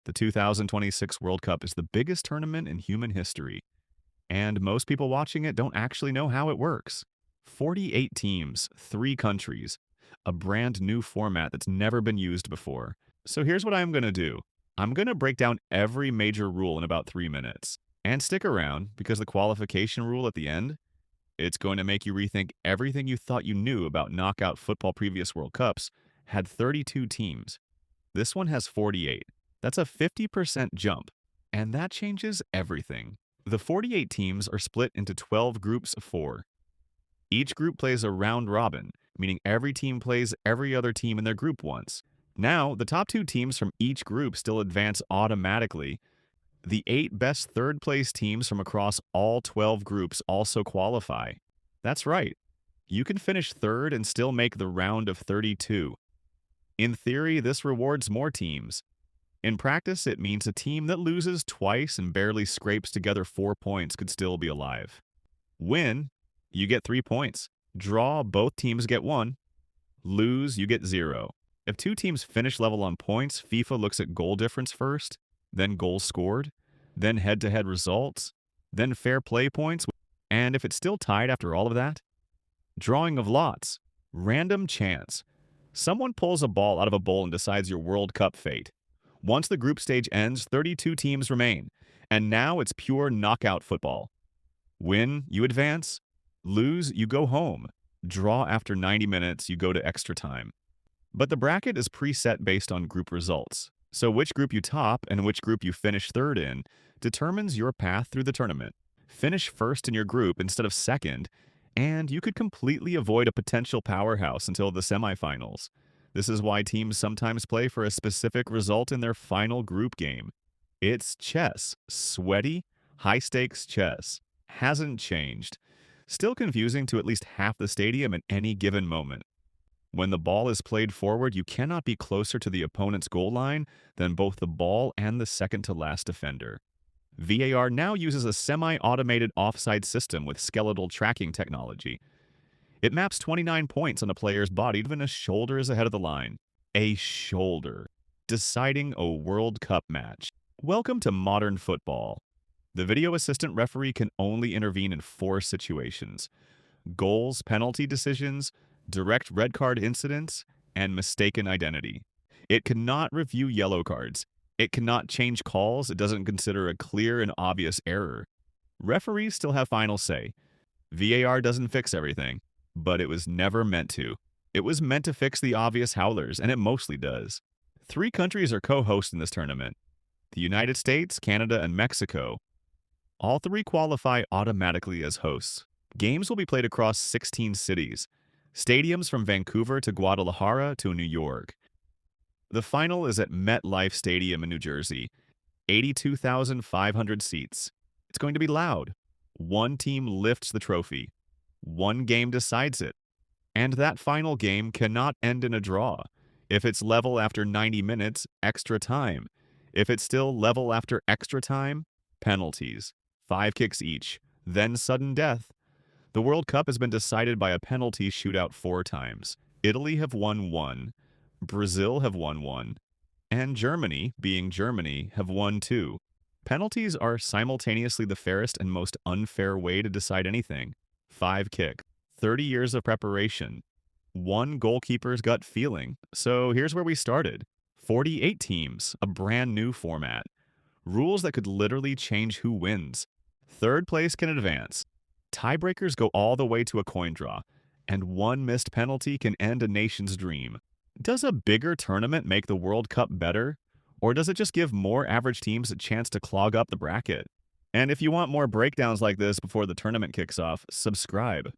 The 2026 World Cup is the biggest tournament in human history, and most people watching it don't actually know how it works. 48 teams, 3 countries, a brand new format that's never been used before. So here's what I'm going to do. I'm going to break down every major rule in about 3 minutes. And stick around, because the qualification rule at the end, it's going to make you rethink everything you thought you knew about knockout football. Previous World Cups had 32 teams. This one has 48. That's a 50% jump, and that changes everything. The 48 teams are split into 12 groups of 4. Each group plays a round robin, meaning every team plays every other team in their group once. Now, the top 2 teams from each group still advance automatically. The 8 best third-place teams from across all 12 groups also qualify. That's right. You can finish third and still make the round of 32. In theory, this rewards more teams. In practice, it means a team that loses twice and barely scrapes together 4 points could still be alive. Win, you get 3 points. Draw, both teams get 1. Lose, you get 0. If 2 teams finish level on points, FIFA looks at goal difference first, then goals scored, then head-to-head results, then fair play points, and if it's still tied after all of that, drawing of lots, random chance. Someone pulls a ball out of a bowl and decides your World Cup fate. Once the group stage ends, 32 teams remain, and now it's pure knockout football. Win, you advance. Lose, you go home. Draw after 90 minutes, you go to extra time. But the bracket is preset based on group results, so which group you top and which group you finish third in determines your path through the tournament. Finish first in your group instead of second, and you could completely avoid a potential powerhouse until the semifinals. This is why teams sometimes play for a specific result in their final group game. It's chess. Sweaty, high-stakes chess. Hasn't changed. Still confusing to at least half the stadium at any given moment. When the ball is played forward, you cannot be closer to the opponent's goal line than both the ball and the second-to-last defender. VAR now uses a semi-automated offside system with skeletal tracking technology. It maps 29 points on a player's body even a shoulder is ahead of the line. A shoulder. Deciding a World Cup match. Welcome to modern football. The video assistant referee can only intervene in 4 situations: goals, penalty decisions, direct red card incidents, and mistaken identity. It cannot review yellow cards. It cannot change calls. It doesn't consider a clear and obvious error. Referees still have final say. VAR doesn't fix everything, but it was never meant to. It was meant to fix the obvious howlers, and it mostly does. 3 countries are co-hosts in this tournament: the United States, Canada, and Mexico. All 3 qualify automatically as hosts. Games will be played across 16 cities. Stadiums from Vancouver to Guadalajara to New York. The final is at MetLife Stadium in New Jersey. 82,500 seats. It's going to be loud. 1 team lifts the trophy. 1 game decides it. And that final game cannot end in a draw. If it's level after 90 minutes, extra time. If it's still level after extra time, penalties. 5 kicks each. Then sudden death. The World Cup has been decided by a penalty shootout 4 times. Italy have won 1, Brazil have won 1, and Germany, being Germany, have won 2. Penalties are simultaneously the fairest and most unfair way to decide anything. 5 kick, 30 years of preparation, 1 goalkeeper's gut feeling. So here's where we started. 48 teams, a brand new format. Rules that could literally change who wins. Third place can advance. Tiebreakers go all the way to a coin draw, and 1 missed penalty can end a nation's dream. Does a bigger tournament make the World Cup better, or does it just give more average teams a chance to clog up the bracket? And if you want more breakdowns like this before the tournament kicks off, subscribe.